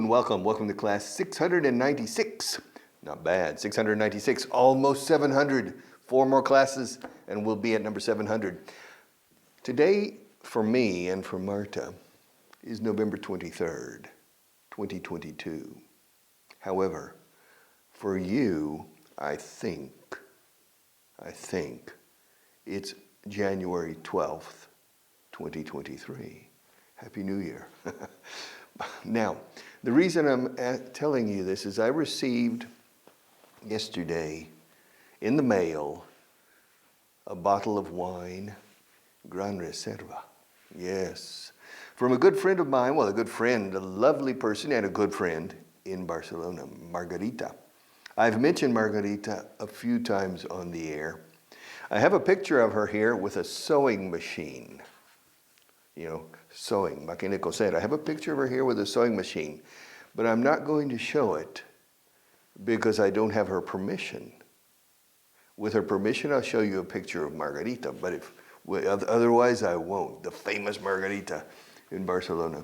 and welcome. Welcome to class 696. Not bad, 696, almost 700. 4 more classes and we'll be at number 700. Today, for me and for Marta, is November 23rd, 2022. However, for you, I think it's January 12th, 2023. Happy New Year. Now, the reason I'm telling you this is I received yesterday in the mail a bottle of wine, Gran Reserva. Yes, from a good friend of mine, well, a good friend, a lovely person and a good friend in Barcelona, Margarita. I've mentioned Margarita a few times on the air. I have a picture of her here with a sewing machine. You know, sewing, máquina de coser. I have a picture of her here with a sewing machine, but I'm not going to show it because I don't have her permission. With her permission, I'll show you a picture of Margarita, but otherwise I won't. The famous Margarita in Barcelona.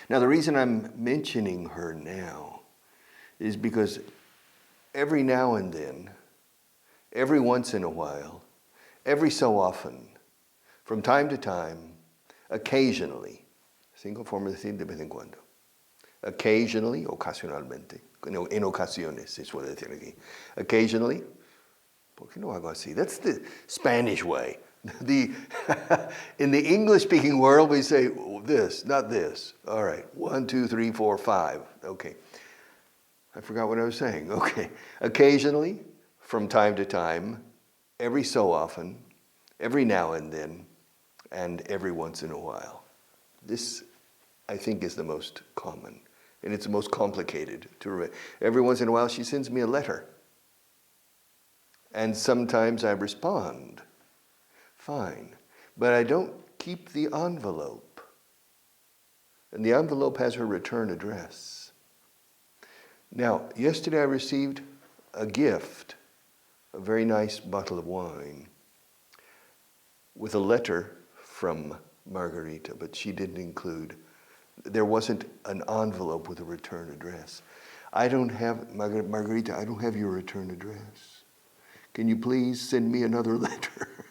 Now, the reason I'm mentioning her now is because every now and then, every once in a while, every so often, from time to time, occasionally, cinco formas de decir de vez en cuando. Occasionally, ocasionalmente, en ocasiones, se suele decir aquí. Occasionally, ¿por qué no hago así? That's the Spanish way. In the English-speaking world, we say this, not this. All right, 1, 2, 3, 4, 5. Okay, I forgot what I was saying. Okay, occasionally, from time to time, every so often, every now and then, and every once in a while. This, I think, is the most common, and it's the most complicated to remember. Every once in a while, she sends me a letter, and sometimes I respond, fine, but I don't keep the envelope, and the envelope has her return address. Now, yesterday I received a gift, a very nice bottle of wine, with a letter from Margarita, but she didn't include, there wasn't an envelope with a return address. I don't have, Margarita, I don't have your return address. Can you please send me another letter?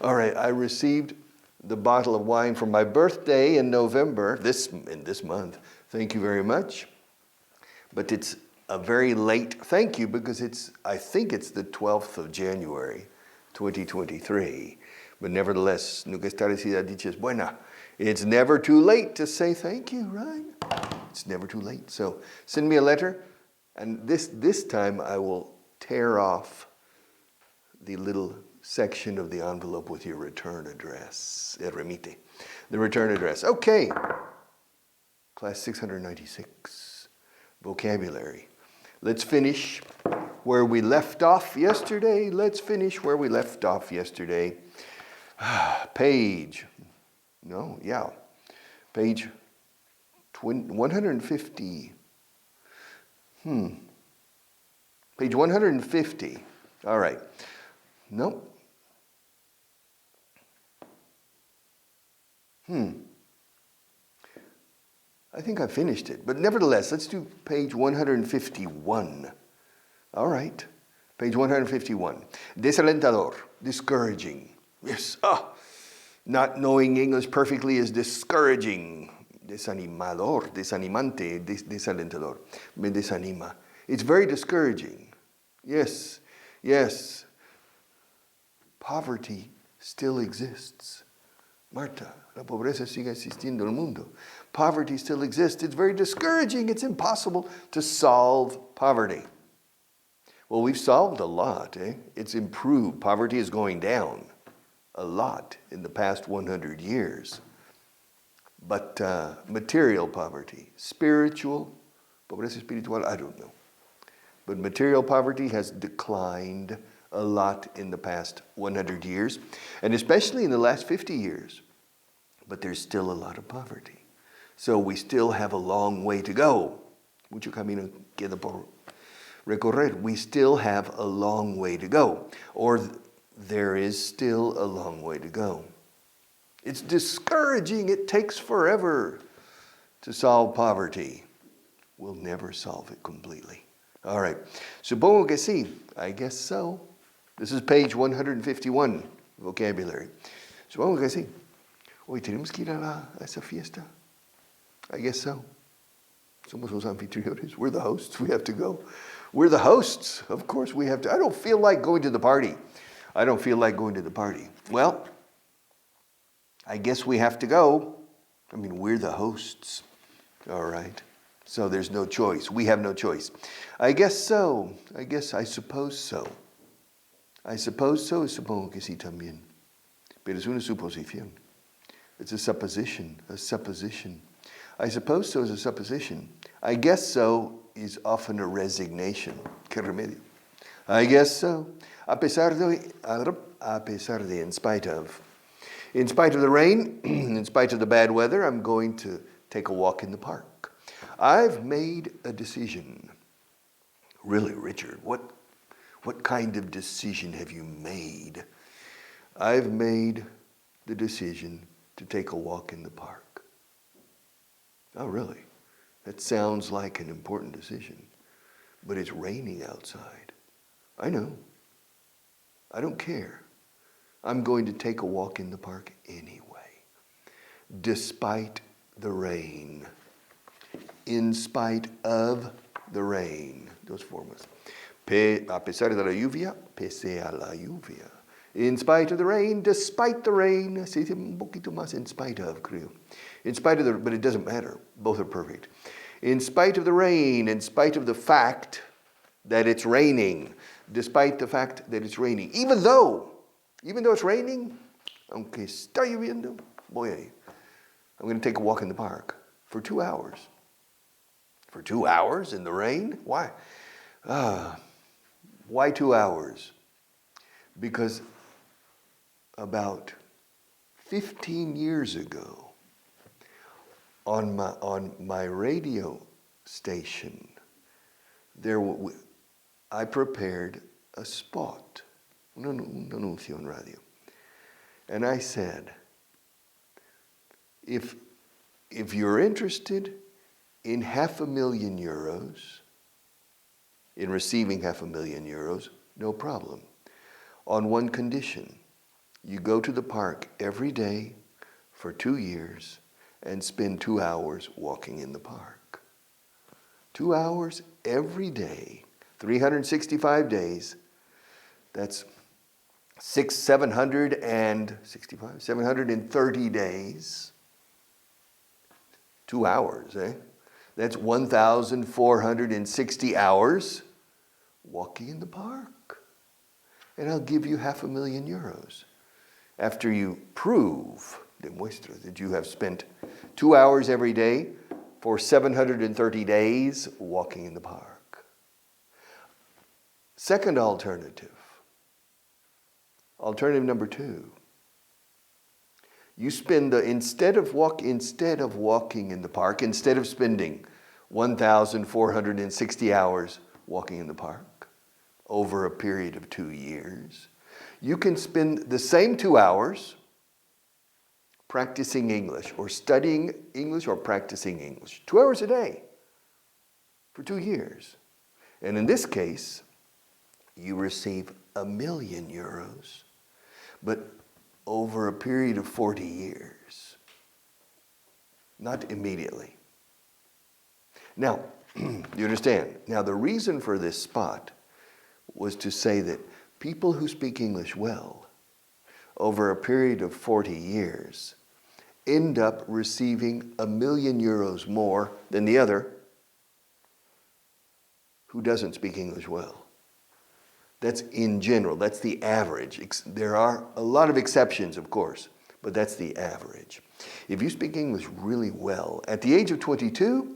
All right, I received the bottle of wine for my birthday in November, in this month. Thank you very much. But it's a very late thank you because I think it's the 12th of January, 2023. But nevertheless, nunca establecida dicha es buena. It's never too late to say thank you, right? It's never too late. So send me a letter, and this time I will tear off the little section of the envelope with your return address. El remite. The return address. Okay. Class 696. Vocabulary. Let's finish where we left off yesterday. Page 150. Page 150. All right. Nope. I think I finished it, but nevertheless, let's do page 151. All right. Page 151. Desalentador, discouraging. Yes, not knowing English perfectly is discouraging. Desanimador, desanimante, desalentador. Me desanima. It's very discouraging. Yes. Poverty still exists. Marta, la pobreza sigue existiendo en el mundo. Poverty still exists. It's very discouraging. It's impossible to solve poverty. Well, we've solved a lot. It's improved. Poverty is going down a lot in the past 100 years. But material poverty, spiritual, pobreza espiritual, I don't know. But material poverty has declined a lot in the past 100 years, and especially in the last 50 years. But there's still a lot of poverty. So we still have a long way to go. Mucho camino queda por recorrer. We still have a long way to go. Or there is still a long way to go. It's discouraging. It takes forever to solve poverty. will never solve it completely. All right. Supongo que sí. I guess so. This is page 151, vocabulary. Supongo que sí. Oye, ¿tenemos que ir a esa fiesta? I guess so. Somos los anfitriones. We're the hosts. We have to go. We're the hosts. Of course we have to. I don't feel like going to the party. I don't feel like going to the party. Well, I guess we have to go. I mean, we're the hosts. All right. So there's no choice. We have no choice. I guess so. I suppose so. I suppose so. Supongo que sí también. Pero es una suposición. It's a supposition. A supposition. I suppose so is a supposition. I guess so is often a resignation. ¿Qué remedio? I guess so. A pesar de, in spite of. In spite of the rain, in spite of the bad weather, I'm going to take a walk in the park. I've made a decision. Really, Richard, what kind of decision have you made? I've made the decision to take a walk in the park. Oh, really? That sounds like an important decision. But it's raining outside. I know. I don't care. I'm going to take a walk in the park anyway. Despite the rain. In spite of the rain. Dos formas. A pesar de la lluvia, pese a la lluvia. In spite of the rain, despite the rain. Se dice un poquito más in spite of, creo. In spite of the, but it doesn't matter. Both are perfect. In spite of the rain, in spite of the fact that it's raining. Despite the fact that it's raining. Even though it's raining, aunque está lloviendo, voy a ir. I'm going to take a walk in the park for 2 hours. For 2 hours in the rain? Why? Why 2 hours? Because about 15 years ago, on my radio station, I prepared a spot, un anuncio en radio. And I said, if you're interested in €500,000, in receiving €500,000, no problem. On one condition, you go to the park every day for 2 years and spend 2 hours walking in the park. 2 hours every day, 365 days, that's 730 days. 2 hours, eh? That's 1,460 hours walking in the park. And I'll give you €500,000 after you prove, demuestra, that you have spent 2 hours every day for 730 days walking in the park. Second alternative. Alternative number 2. You spend instead of walking in the park, instead of spending 1,460 hours walking in the park over a period of 2 years, you can spend the same 2 hours practicing English or studying English or practicing English. 2 hours a day for 2 years. And in this case, you receive €1,000,000, but over a period of 40 years. Not immediately. Now, you understand? Now, the reason for this spot was to say that people who speak English well over a period of 40 years end up receiving €1,000,000 more than the other who doesn't speak English well. That's in general, that's the average. There are a lot of exceptions, of course, but that's the average. If you speak English really well, at the age of 22,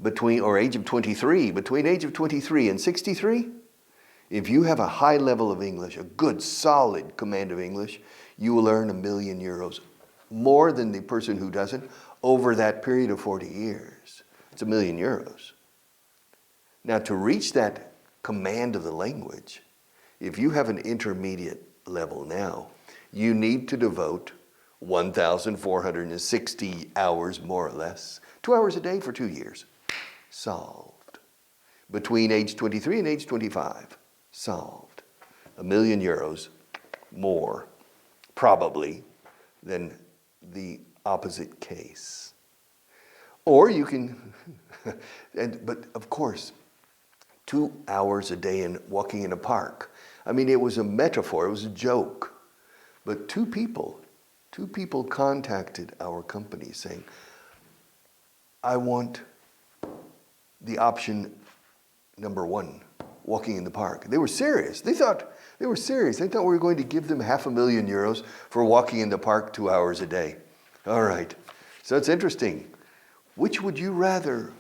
between age of 23 and 63, if you have a high level of English, a good, solid command of English, you will earn €1,000,000 more than the person who doesn't over that period of 40 years. It's €1,000,000. Now, to reach that command of the language, if you have an intermediate level now, you need to devote 1,460 hours more or less, 2 hours a day for 2 years. solved. Between age 23 and age 25, solved. €1,000,000 more, probably, than the opposite case. Or you can, but of course, 2 hours a day in walking in a park. I mean, it was a metaphor, it was a joke. But two people contacted our company saying, I want the option number 1, walking in the park. They were serious. They thought we were going to give them €500,000 for walking in the park 2 hours a day. All right. So it's interesting. Which would you rather,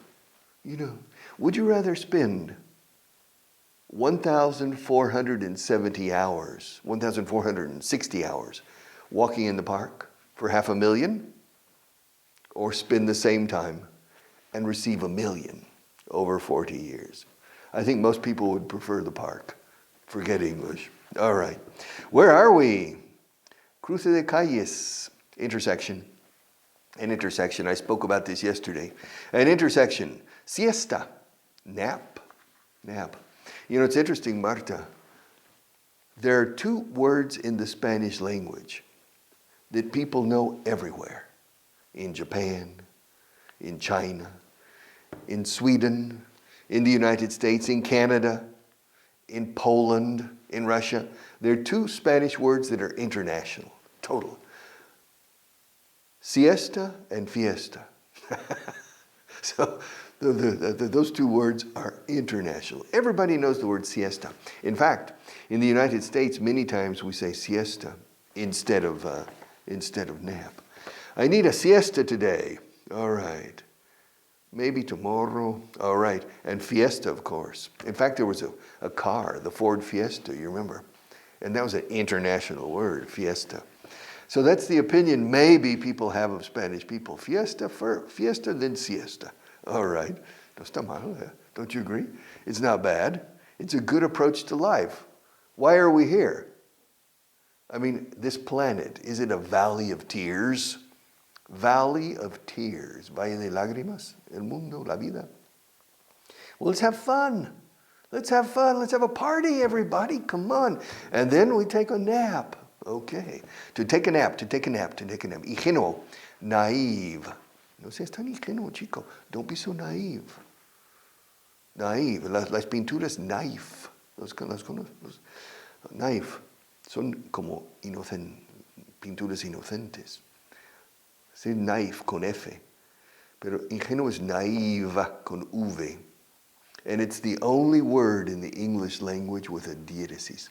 would you rather spend 1,460 hours walking in the park for $500,000, or spend the same time and receive $1 million over 40 years? I think most people would prefer the park. Forget English. All right. Where are we? Cruce de calles. Intersection. An intersection. I spoke about this yesterday. An intersection. Siesta. Nap. It's interesting, Marta. There are 2 words in the Spanish language that people know everywhere. In Japan, in China, in Sweden, in the United States, in Canada, in Poland, in Russia. There are 2 Spanish words that are international, total. Siesta and fiesta. So those 2 words are international. Everybody knows the word siesta. In fact, in the United States, many times we say siesta instead of nap. I need a siesta today. All right. Maybe tomorrow. All right. And fiesta, of course. In fact, there was a car, the Ford Fiesta, you remember? And that was an international word, fiesta. So that's the opinion maybe people have of Spanish people. Fiesta, then siesta. All right. No está mal, don't you agree? It's not bad. It's a good approach to life. Why are we here? I mean, this planet, is it a valley of tears? Valley of tears. Valle de lágrimas. El mundo, la vida. Well, let's have fun. Let's have fun. Let's have a party, everybody. Come on. And then we take a nap. Okay. To take a nap. Ingenuo. Naive. No seas tan ingenuo, chico. Don't be so naive. Naive. Las pinturas naif. Los naif. Son como pinturas inocentes. Es naif con F. Pero ingenuo es naive con V. And it's the only word in the English language with a diathesis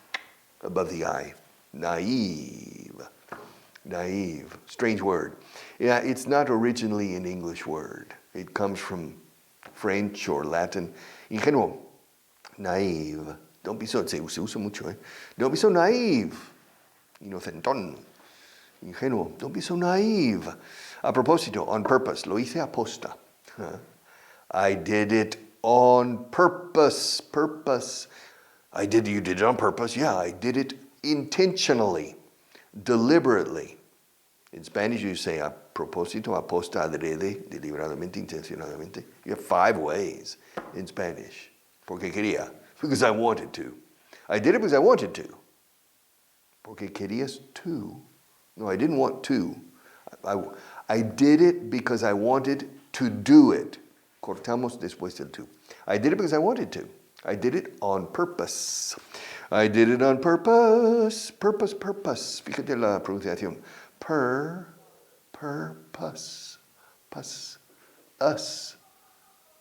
above the I. Naive. Strange word. Yeah, it's not originally an English word. It comes from French or Latin. Ingenuo. Naive. Don't be so, se usa mucho, eh? Don't be so naive. Inocentón. Ingenuo. Don't be so naive. A propósito, on purpose. Lo hice aposta. I did it on purpose. You did it on purpose? Yeah, I did it intentionally, deliberately. In Spanish, you say a propósito, aposta, adrede, deliberadamente, intencionadamente. You have 5 ways in Spanish. Porque quería. Because I wanted to. I did it because I wanted to. Porque querías tú. No, I didn't want to. I did it because I wanted to do it. Cortamos después del tú. I did it because I wanted to. I did it on purpose. I did it on purpose. Purpose. Fíjate la pronunciación. Purpose. Us.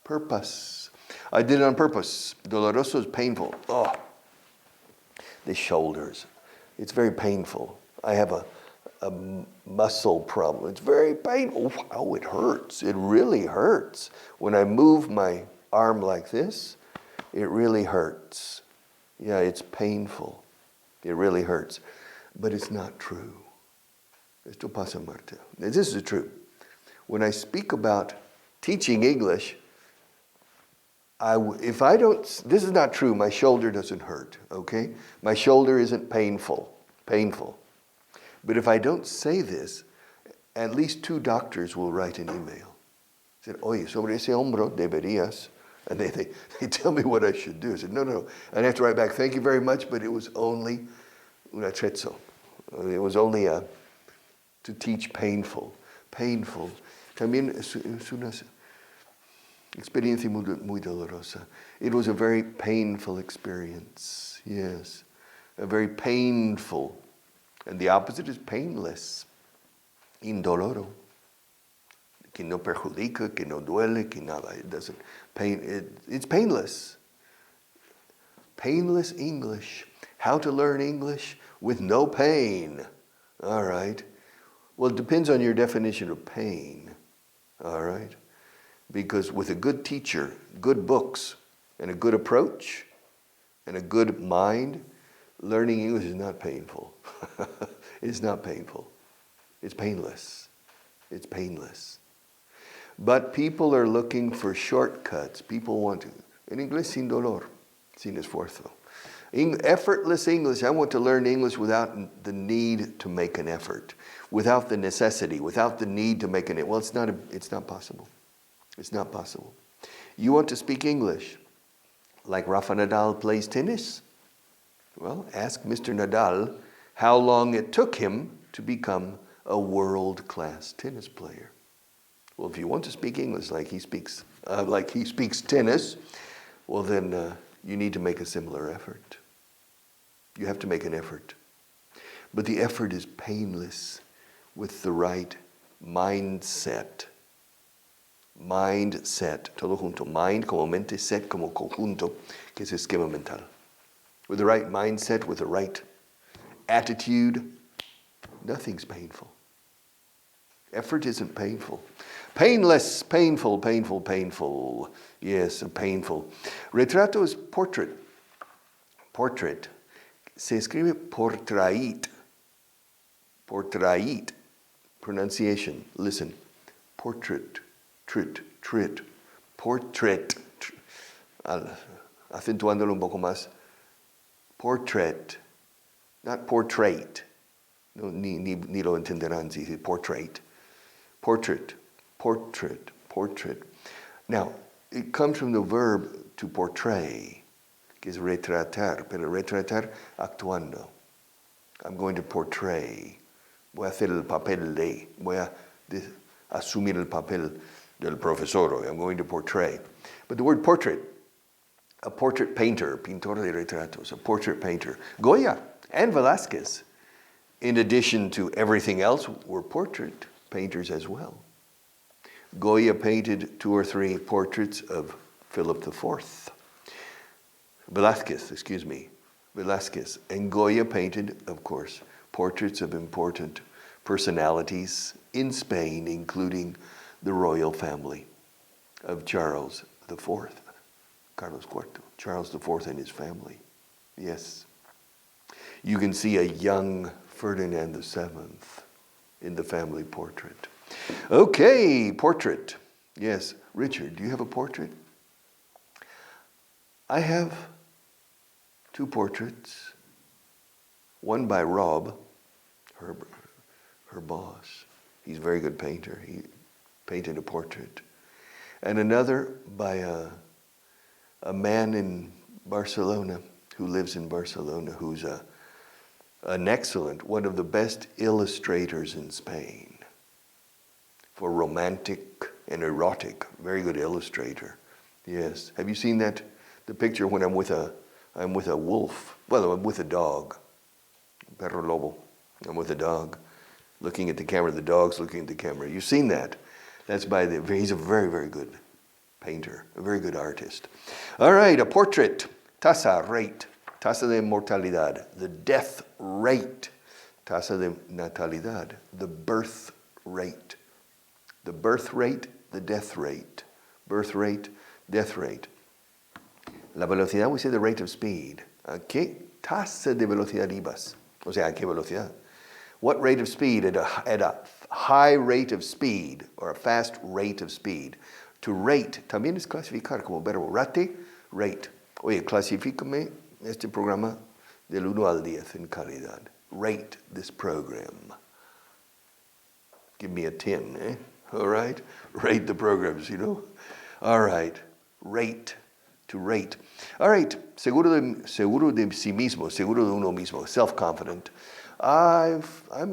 Purpose. I did it on purpose. Doloroso is painful. Oh, the shoulders. It's very painful. I have a muscle problem. It's very painful. Oh, it hurts. It really hurts. When I move my arm like this, it really hurts. Yeah, it's painful. It really hurts. But it's not true. Esto pasa, Marta. This is true. When I speak about teaching English, this is not true. My shoulder doesn't hurt, okay? My shoulder isn't painful. But if I don't say this, at least 2 doctors will write an email. said, oye, sobre ese hombro deberías. And they tell me what I should do. I said, no. And I have to write back, thank you very much, but it was only un attrezzo. It was only to teach painful. También es una experiencia muy dolorosa. It was a very painful experience, yes. A very painful. And the opposite is painless. Indoloro. Que no perjudica, que no duele, que nada. It doesn't it's painless. Painless English. How to learn English with no pain. All right. Well, it depends on your definition of pain. All right. Because with a good teacher, good books, and a good approach, and a good mind, learning English is not painful. It's not painful. It's painless. It's painless. But people are looking for shortcuts. People want to. En inglés sin dolor, sin esfuerzo. Effortless English. I want to learn English without the need to make an effort, without the necessity, without the need to make an effort. Well, it's not possible. It's not possible. You want to speak English like Rafa Nadal plays tennis? Well, ask Mr. Nadal how long it took him to become a world-class tennis player. Well, if you want to speak English like he speaks tennis, well then you need to make a similar effort. You have to make an effort. But the effort is painless with the right mindset. Mindset, todo junto. Mind como mente, set como conjunto, que es esquema mental. With the right mindset, with the right attitude, nothing's painful. Effort isn't painful. Painless, painful. Yes, painful. Retrato is portrait. Portrait. Se escribe portrait. Portrait. Pronunciation. Listen. Portrait. Trit. Portrait. Acentuándolo un poco más. Portrait. Not portrait. No, ni lo entenderán si dice portrait. Portrait. Now, it comes from the verb to portray, que es retratar, pero retratar actuando. I'm going to portray. Voy a hacer el papel de, voy a asumir el papel del profesor. I'm going to portray. But the word portrait, a portrait painter, pintor de retratos, a portrait painter. Goya and Velázquez, in addition to everything else, were portrait painters as well. Goya painted 2 or 3 portraits of Philip IV. Velázquez. And Goya painted, of course, portraits of important personalities in Spain, including the royal family of Charles IV. Carlos IV. Charles IV and his family. Yes. You can see a young Ferdinand VII in the family portrait. Okay, portrait. Yes, Richard, do you have a portrait? I have 2 portraits. One by Rob, her boss. He's a very good painter. He painted a portrait. And another by a man in Barcelona who lives in Barcelona, who's an excellent, one of the best illustrators in Spain. For romantic and erotic, very good illustrator. Yes. Have you seen that? The picture when I'm with a wolf. Well, I'm with a dog. Perro lobo. I'm with a dog, looking at the camera. The dog's looking at the camera. You've seen that? That's he's a very, very good painter, a very good artist. All right, a portrait. Tasa, rate. Tasa de mortalidad. The death rate. Tasa de natalidad. The birth rate. The birth rate, the death rate. Birth rate, death rate. La velocidad, we say the rate of speed. ¿A qué tasa de velocidad ibas? O sea, ¿a qué velocidad? What rate of speed at a high rate of speed or a fast rate of speed? To rate, también es clasificar como verbo. Rate, rate. Oye, clasifícame este programa del 1 al 10 en calidad. Rate this program. Give me a 10, eh? All right? Rate the programs, All right. Rate. To rate. All right. Seguro de sí mismo. Seguro de uno mismo. Self-confident. I'm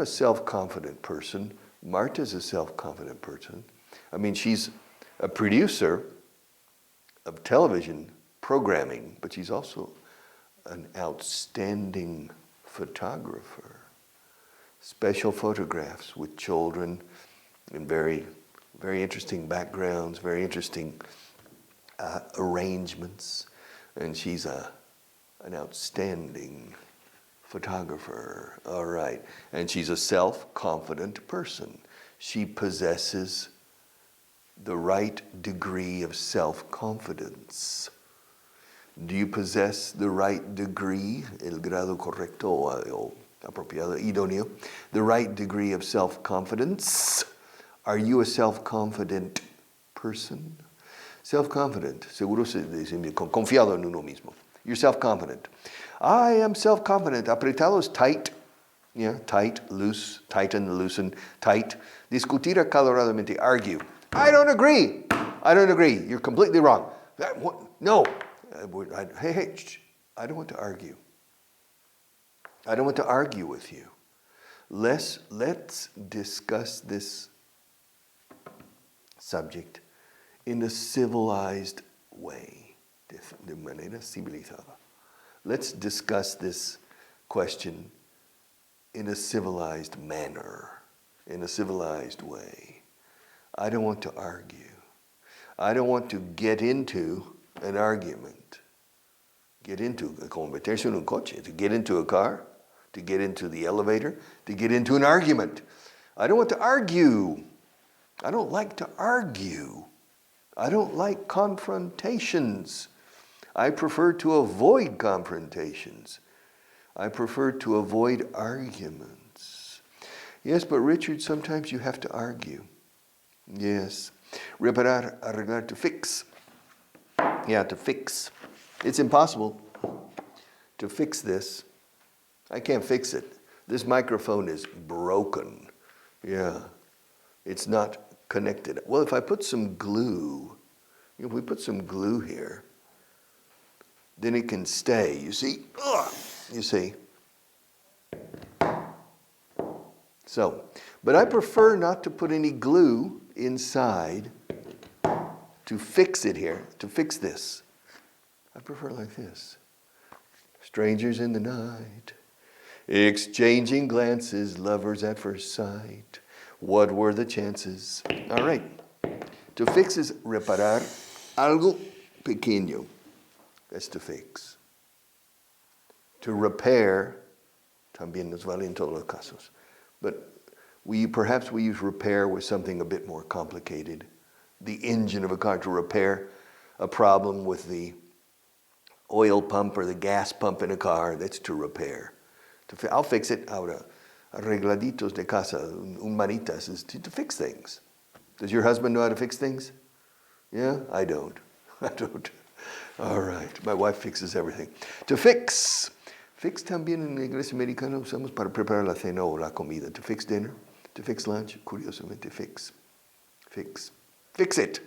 a self-confident person. Marta's a self-confident person. I mean, she's a producer of television programming, but she's also an outstanding photographer. Special photographs with children in very, very interesting backgrounds, very interesting arrangements. And she's an outstanding photographer. All right. And she's a self-confident person. She possesses the right degree of self-confidence. Do you possess the right degree, el grado correcto o apropiado, idóneo, the right degree of self-confidence? Are you a self-confident person? Self-confident, seguro confiado en uno mismo. You're self-confident. I am self-confident. Apretado is tight. Yeah, tight, loose, tighten, loosen, tight. Discutir acaloradamente, argue. I don't agree. I don't agree. You're completely wrong. No. Hey, I don't want to argue. I don't want to argue with you. Let's discuss this subject in a civilized way, de manera civilizada. Let's discuss this question in a civilized manner, in a civilized way. I don't want to argue. I don't want to get into an argument. Como meterse en un coche, to get into a car, to get into the elevator, to get into an argument. I don't want to argue. I don't like to argue. I don't like confrontations. I prefer to avoid confrontations. I prefer to avoid arguments. Yes, but Richard, sometimes you have to argue. Yes. Reparar, arreglar, to fix. Yeah, to fix. It's impossible to fix this. I can't fix it. This microphone is broken. Yeah. It's not connected. Well, if I put some glue, if we put some glue here, then it can stay. You see? You see? So, but I prefer not to put any glue inside to fix it here, to fix this. I prefer like this. Strangers in the night, exchanging glances, lovers at first sight. What were the chances? All right. To fix is reparar algo pequeño. That's to fix. To repair, también nos vale en todos los casos. But perhaps we use repair with something a bit more complicated. The engine of a car, to repair a problem with the oil pump or the gas pump in a car, that's to repair. I'll fix it. Ahora, arregladitos de casa, un manitas, is to fix things. Does your husband know how to fix things? Yeah? I don't. I don't. All right. My wife fixes everything. To fix. Fix también en la iglesia americana usamos para preparar la cena o la comida. To fix dinner. To fix lunch. Curiosamente, fix. Fix. Fix it.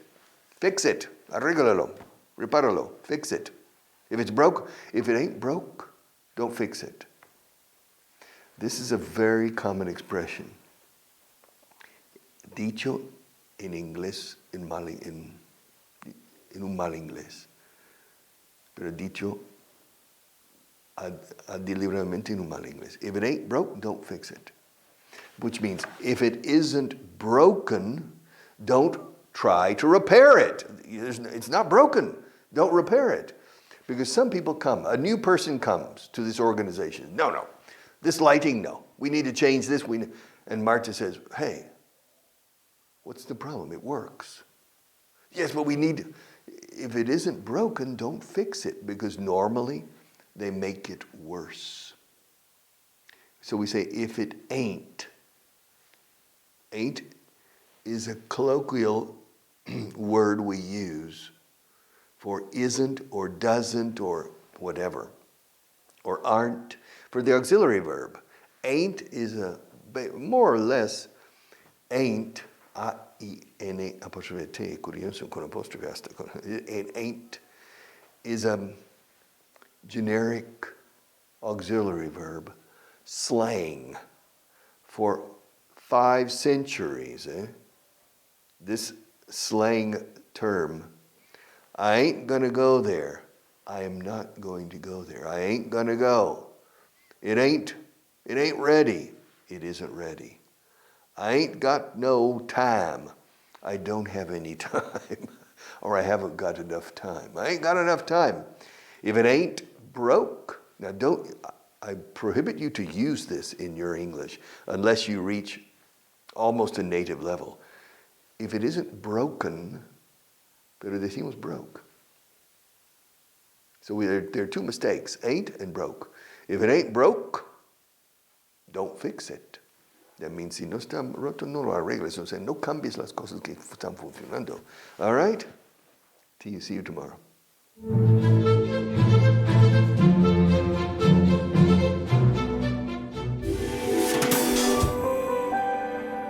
Fix it. Arréglalo. Repáralo. Fix it. If it's broke, if it ain't broke, don't fix it. This is a very common expression. Dicho en inglés, en un mal inglés. Pero dicho deliberadamente en un mal inglés. If it ain't broke, don't fix it. Which means, if it isn't broken, don't try to repair it. It's not broken. Don't repair it. Because some people come, a new person comes to this organization. No. This lighting, no. We need to change this. And Marta says, hey, what's the problem? It works. Yes, but if it isn't broken, don't fix it, because normally they make it worse. So we say, if it ain't. Ain't is a colloquial word we use for isn't or doesn't or whatever, or aren't, for the auxiliary verb. Ain't is more or less, ain't A-I-N-A apostrophe T, curioso con apostrophe hasta. It ain't is a generic auxiliary verb, slang for 5 centuries. This slang term, I ain't gonna go there. I am not going to go there. I ain't gonna go. It ain't ready. It isn't ready. I ain't got no time. I don't have any time. Or I haven't got enough time. I ain't got enough time. If it ain't broke, now I prohibit you to use this in your English unless you reach almost a native level. If it isn't broken, pero decimos broke. So there are 2 mistakes, ain't and broke. If it ain't broke, don't fix it. That means si no está roto, no lo arregles. O sea, no cambies las cosas que están funcionando. All right? See you tomorrow.